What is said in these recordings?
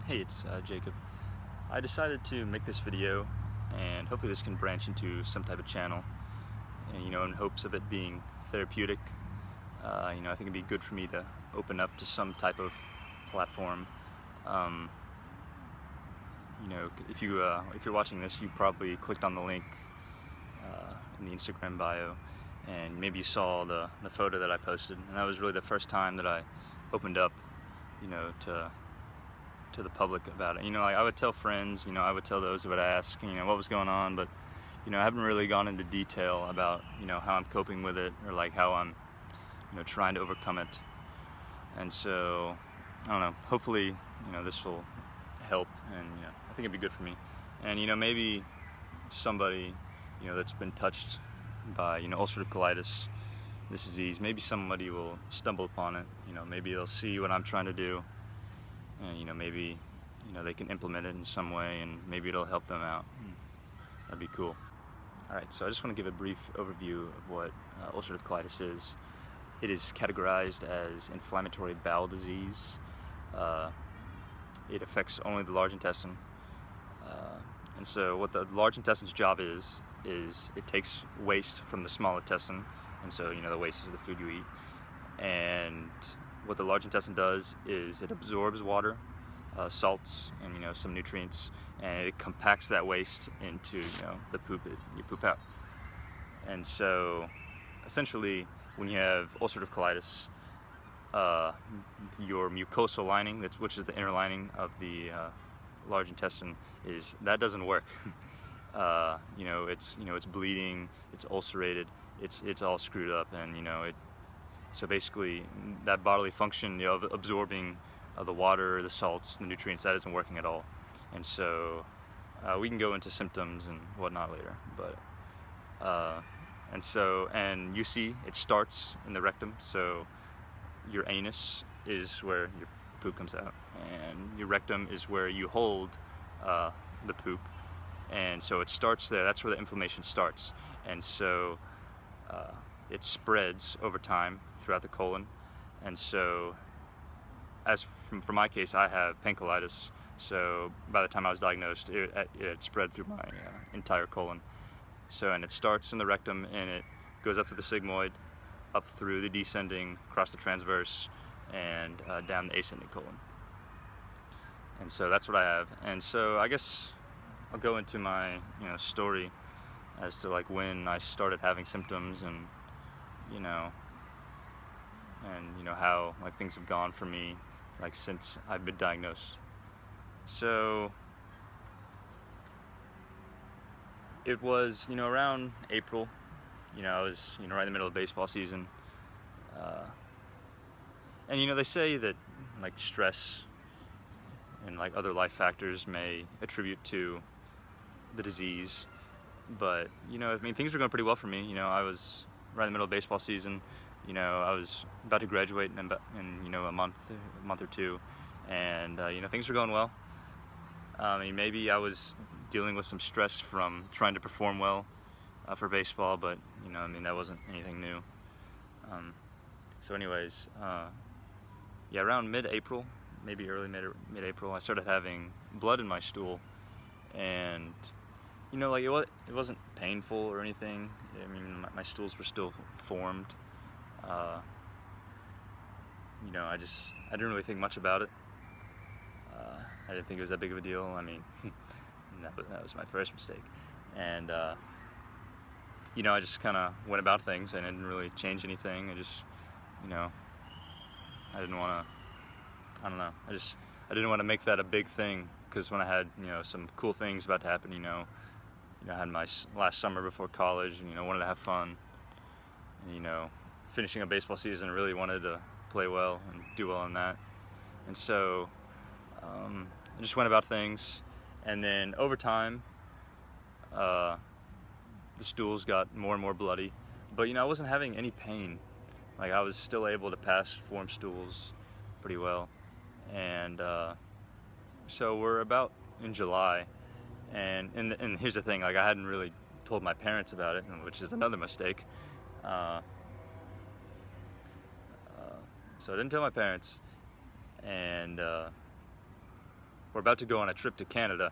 Hey, it's Jacob. I decided to make this video, and hopefully this can branch into some type of channel, and in hopes of it being therapeutic. I think it'd be good for me to open up to some type of platform. Um, if you're watching this, you probably clicked on the link in the Instagram bio, and maybe you saw the photo that I posted, and that was really the first time that I opened up, to the public about it. Like I would tell friends, I would tell those who would ask, what was going on, but I haven't really gone into detail about, how I'm coping with it, or like how I'm, trying to overcome it. And so, I don't know, hopefully, this will help, and, I think it'd be good for me. And, maybe somebody, that's been touched by, ulcerative colitis, this disease, maybe somebody will stumble upon it, maybe they'll see what I'm trying to do, and maybe they can implement it in some way, and maybe it'll help them out. That'd be cool. Alright, so I just want to give a brief overview of what ulcerative colitis is. It is categorized as inflammatory bowel disease. It affects only the large intestine, and so what the large intestine's job is it takes waste from the small intestine, and so the waste is the food you eat, and what the large intestine does is it absorbs water, salts, and some nutrients, and it compacts that waste into the poop you poop out. And so essentially when you have ulcerative colitis, your mucosal lining, which is the inner lining of the large intestine, that doesn't work. It's bleeding, it's ulcerated, it's all screwed up, and so basically that bodily function of absorbing the water, the salts, the nutrients, that isn't working at all. And so we can go into symptoms and whatnot later, but and you see it starts in the rectum. So your anus is where your poop comes out, and your rectum is where you hold the poop, and so it starts there. That's where the inflammation starts, and so it spreads over time throughout the colon. And so for my case, I have pancolitis, so by the time I was diagnosed, it spread through my entire colon. And it starts in the rectum, and it goes up to the sigmoid, up through the descending, across the transverse, and down the ascending colon. And so that's what I have. And so I guess I'll go into my story as to like when I started having symptoms, and how like things have gone for me like since I've been diagnosed. So it was around April. I was right in the middle of baseball season, and they say that like stress and like other life factors may attribute to the disease, but I mean, things were going pretty well for me. I was right in the middle of baseball season. I was about to graduate in a month or two, and things were going well. I mean, maybe I was dealing with some stress from trying to perform well for baseball, but I mean, that wasn't anything new. So anyways, yeah, around mid-April, maybe early mid-April, I started having blood in my stool, and like it wasn't painful or anything. I mean, my stools were still formed. I didn't really think much about it. I didn't think it was that big of a deal. I mean, that was my first mistake, and I just kind of went about things, and I didn't really change anything. I just, I didn't want to. I don't know. I didn't want to make that a big thing, because when I had some cool things about to happen, I had my last summer before college, and wanted to have fun, and finishing a baseball season, really wanted to play well and do well in that. And so I just went about things, and then over time the stools got more and more bloody, but I wasn't having any pain. Like, I was still able to pass form stools pretty well. And so we're about in July, and here's the thing, like, I hadn't really told my parents about it, which is another mistake. So I didn't tell my parents, and we're about to go on a trip to Canada,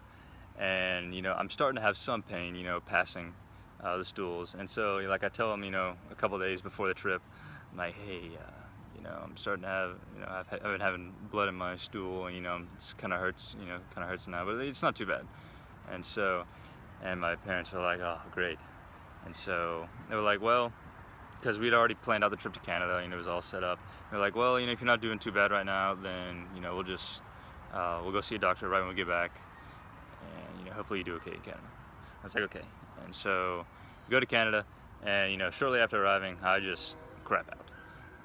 and you know, I'm starting to have some pain, you know, passing the stools. And so like I tell them, you know, a couple days before the trip, I'm like, hey, you know, I'm starting to have, you know, I've been having blood in my stool, and you know, it's kind of hurts, you know, kind of hurts now, but it's not too bad. And so, and my parents were like, oh, great. And so they were like, well, because we'd already planned out the trip to Canada, you know, it was all set up. They're like, well, you know, if you're not doing too bad right now, then, you know, we'll go see a doctor right when we get back, and, you know, hopefully you do okay in Canada. I was like, okay. And so we go to Canada, and, you know, shortly after arriving, I just crap out.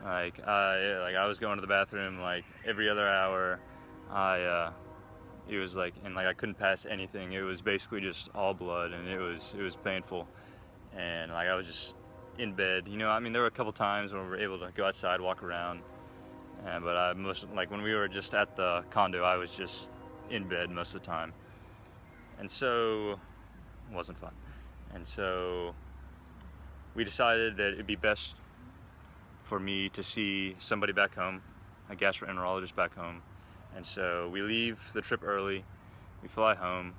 Like I was going to the bathroom like every other hour. It was like, and like I couldn't pass anything. It was basically just all blood, and it was painful. And like I was just in bed. You know, I mean, there were a couple times when we were able to go outside, walk around. But like when we were just at the condo, I was just in bed most of the time. And so it wasn't fun. And so we decided that it'd be best for me to see somebody back home, a gastroenterologist back home. And so we leave the trip early, we fly home.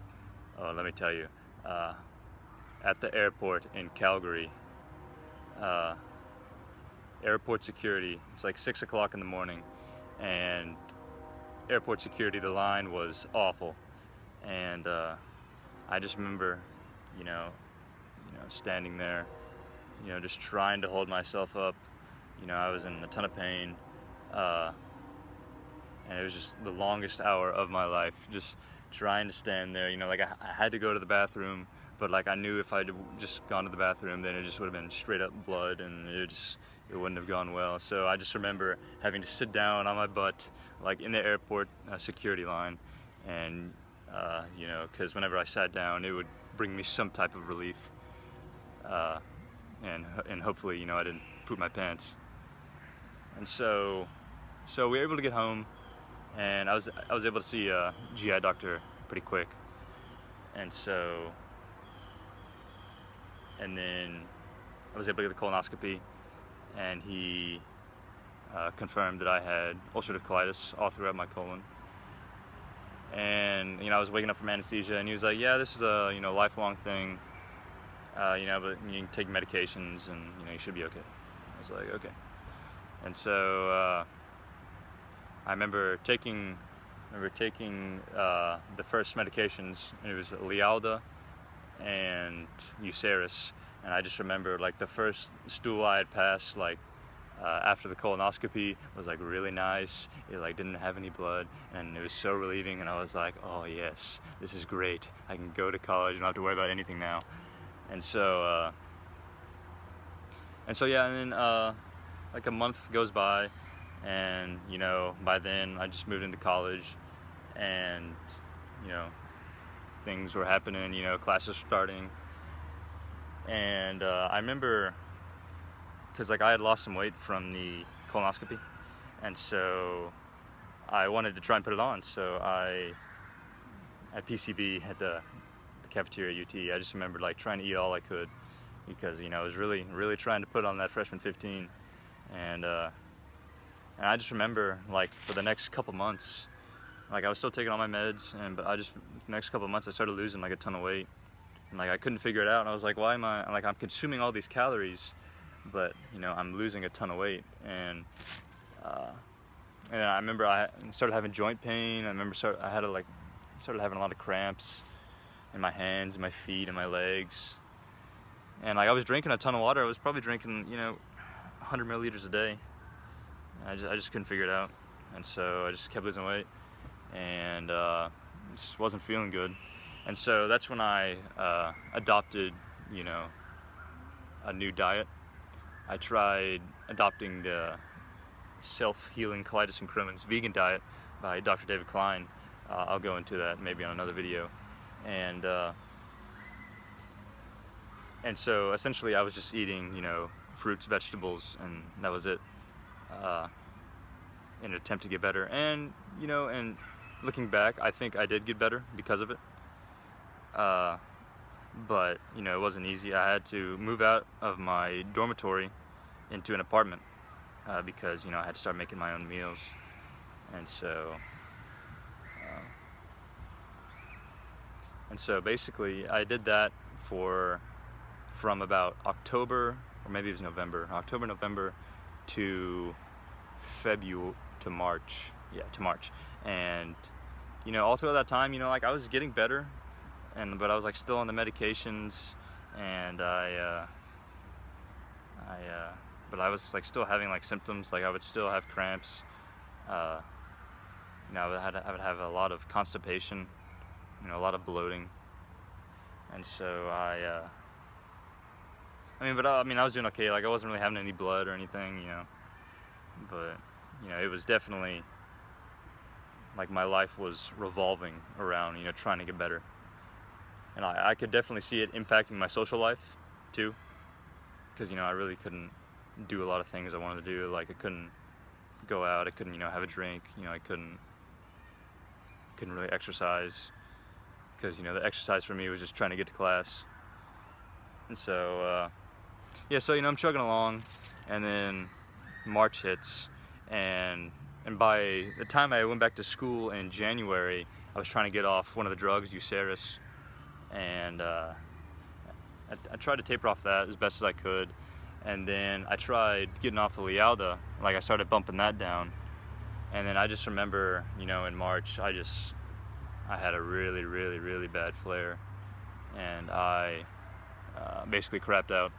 Oh, let me tell you, at the airport in Calgary, airport security, it's like 6 o'clock in the morning, and airport security, the line was awful. And I just remember, you know, standing there, you know, just trying to hold myself up. You know, I was in a ton of pain, and it was just the longest hour of my life, just trying to stand there. You know, like I had to go to the bathroom, but like I knew if I'd just gone to the bathroom, then it just would have been straight up blood, and it wouldn't have gone well. So I just remember having to sit down on my butt, like in the airport security line, and you know, because whenever I sat down, it would bring me some type of relief, and hopefully, you know, I didn't poop my pants. And so we were able to get home, and I was able to see a GI doctor pretty quick. And then I was able to get a colonoscopy, and he confirmed that I had ulcerative colitis all throughout my colon. And you know, I was waking up from anesthesia, and he was like, yeah, this is a, you know, lifelong thing, you know, but you can take medications, and you know, you should be okay. I was like, okay. And so I remember taking the first medications. It was Lialda and Ulcerative, and I just remember like the first stool I had passed, like after the colonoscopy, was like really nice. It like didn't have any blood, and it was so relieving. And I was like, oh yes, this is great. I can go to college and not have to worry about anything now. And so yeah, and then like a month goes by, and you know, by then I just moved into college, and you know, things were happening, you know, classes starting. And I remember, because like I had lost some weight from the colonoscopy, and so I wanted to try and put it on. So at PCB at the cafeteria at UT, I just remembered like trying to eat all I could, because you know, I was really trying to put on that freshman 15. And I just remember like for the next couple months, like I was still taking all my meds, but the next couple months I started losing like a ton of weight, and like I couldn't figure it out. And I was like, why am I, like I'm consuming all these calories, but you know, I'm losing a ton of weight. And I remember I started having joint pain. I remember started having a lot of cramps in my hands and my feet and my legs. And like I was drinking a ton of water. I was probably drinking, you know, 100 milliliters a day. I just couldn't figure it out, and so I just kept losing weight, and just wasn't feeling good. And so that's when I adopted, you know, a new diet. I tried adopting the self-healing colitis and Crohn's vegan diet by Dr. David Klein. I'll go into that maybe on another video. And so essentially I was just eating, you know, fruits, vegetables, and that was it, in an attempt to get better. And you know, and looking back, I think I did get better because of it, but you know, it wasn't easy. I had to move out of my dormitory into an apartment, because you know, I had to start making my own meals. And so And so basically I did that from about October, or maybe it was November, November to February, to March, yeah, to March. And you know, all throughout that time, you know, like I was getting better, but I was like still on the medications, and but I was like still having like symptoms. Like I would still have cramps. Uh, you know, I would have a lot of constipation, you know, a lot of bloating, and so I mean, I was doing okay. Like I wasn't really having any blood or anything, you know, but you know, it was definitely like my life was revolving around, you know, trying to get better. And I could definitely see it impacting my social life too, because you know, I really couldn't do a lot of things I wanted to do. Like I couldn't go out, I couldn't, you know, have a drink, you know, I couldn't really exercise, because you know, the exercise for me was just trying to get to class. And so yeah, so you know, I'm chugging along, and then March hits, and by the time I went back to school in January, I was trying to get off one of the drugs, Ulcerative, and I tried to taper off that as best as I could, and then I tried getting off the Lialda. Like I started bumping that down, and then I just remember, you know, in March I had a really bad flare, and I basically crapped out.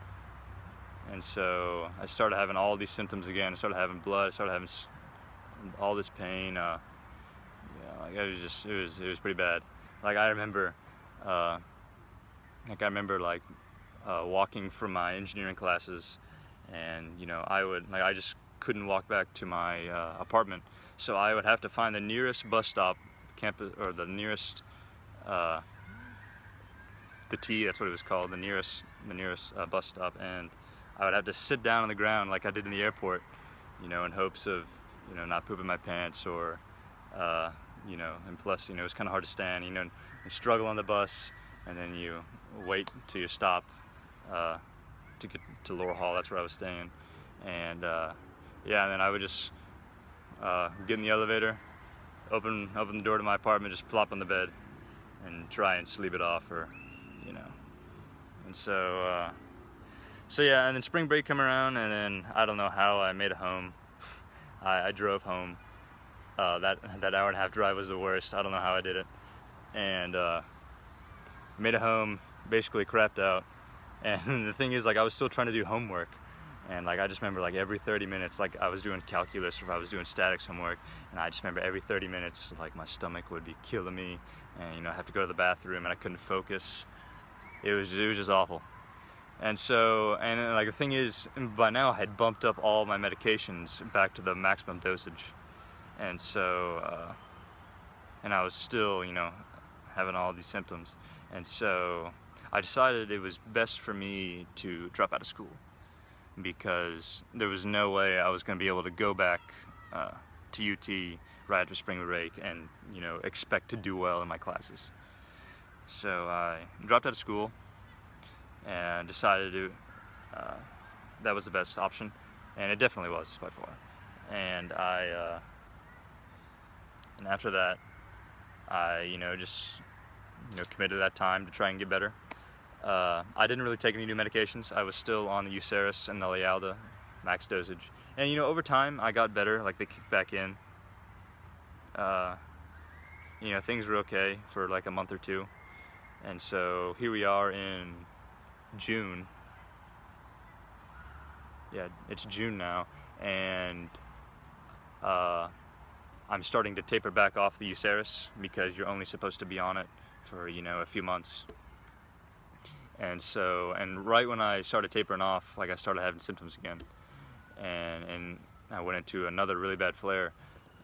And so I started having all these symptoms again. I started having blood, I started having all this pain. Yeah, like it was pretty bad. Like I remember walking from my engineering classes, and you know, I just couldn't walk back to my apartment, so I would have to find the nearest bus stop, campus, or the nearest the T, that's what it was called, the nearest bus stop, and I would have to sit down on the ground like I did in the airport, you know, in hopes of, you know, not pooping my pants, or you know, and plus, you know, it was kind of hard to stand, you know, you struggle on the bus, and then you wait till you stop to get to Lower Hall. That's where I was staying, and yeah, and then I would just get in the elevator, open the door to my apartment, just plop on the bed, and try and sleep it off, or you know. And so so yeah, and then spring break come around, and then I don't know how I made it home. I drove home. That hour and a half drive was the worst. I don't know how I did it, and made it home, basically crapped out. And the thing is, like, I was still trying to do homework, and like I just remember, like, every 30 minutes, like I was doing calculus, or if I was doing statics homework, and I just remember every 30 minutes, like, my stomach would be killing me, and you know, I have to go to the bathroom, and I couldn't focus. It was just awful. And so, and like the thing is, by now I had bumped up all my medications back to the maximum dosage, and so and I was still, you know, having all these symptoms, and so I decided it was best for me to drop out of school, because there was no way I was going to be able to go back to UT right after spring break and, you know, expect to do well in my classes. So I dropped out of school and decided to that was the best option, and it definitely was by far. And and after that, I, you know, just, you know, committed that time to try and get better. I didn't really take any new medications. I was still on the Ulcerative and the Lialda max dosage, and you know, over time I got better. Like, they kicked back in. You know, things were okay for like a month or two, and so here we are in June. Yeah, it's June now, and I'm starting to taper back off the Ulcerative, because you're only supposed to be on it for, you know, a few months. And so, and right when I started tapering off, like, I started having symptoms again, and I went into another really bad flare,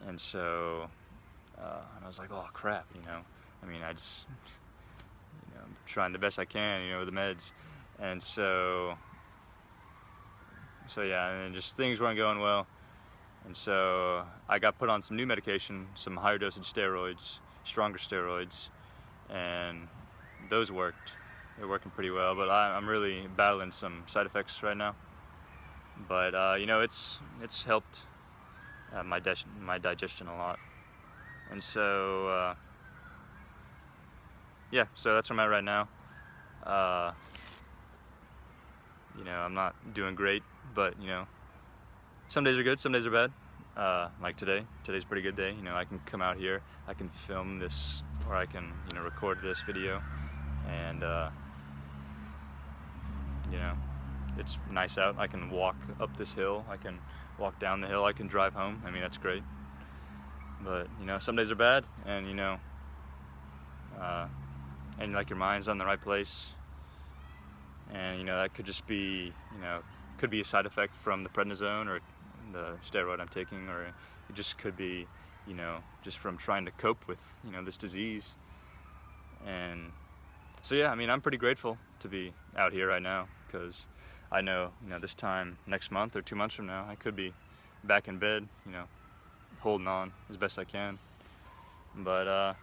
and so and I was like, oh crap, you know, I mean, I just, you know, I'm trying the best I can, you know, with the meds, and so yeah, and just things weren't going well, and so I got put on some new medication, some higher dosage steroids, stronger steroids, and those worked. They're working pretty well, but I'm really battling some side effects right now. But you know, it's helped my digestion a lot, and so yeah, so that's where I'm at right now. You know, I'm not doing great, but you know, some days are good, some days are bad. Like today's a pretty good day. You know, I can come out here, I can film this, or I can, you know, record this video, and you know, it's nice out. I can walk up this hill, I can walk down the hill, I can drive home. I mean, that's great. But you know, some days are bad, and you know, and like your mind's on the right place, and you know, that could just be, you know, could be a side effect from the prednisone or the steroid I'm taking, or it just could be, you know, just from trying to cope with, you know, this disease. And so yeah, I mean, I'm pretty grateful to be out here right now, because I know, you know, this time next month or 2 months from now, I could be back in bed, you know, holding on as best I can. But I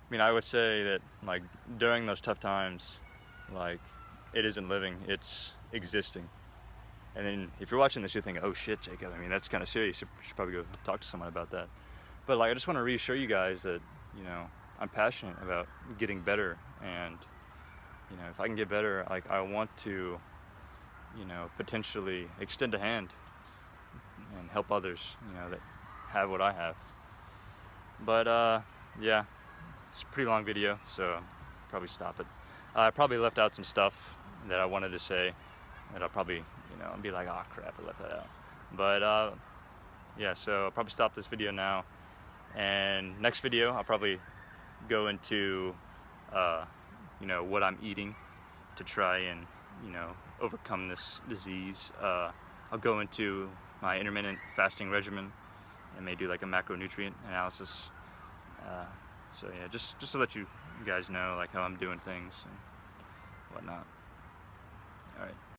mean, I would say that, like, during those tough times, like, it isn't living, it's existing. And then if you're watching this, you're thinking, oh shit, Jacob, I mean, that's kind of serious. You should probably go talk to someone about that. But like, I just want to reassure you guys that, you know, I'm passionate about getting better. And, you know, if I can get better, like, I want to, you know, potentially extend a hand and help others, you know, that have what I have. But yeah, it's a pretty long video, so I'll probably stop it. I probably left out some stuff that I wanted to say that I'll probably, you know, be like, oh crap, I left that out. But yeah, so I'll probably stop this video now, and next video I'll probably go into you know, what I'm eating to try and, you know, overcome this disease. I'll go into my intermittent fasting regimen and may do like a macronutrient analysis. So yeah, just to let you guys know, like, how I'm doing things and whatnot. All right.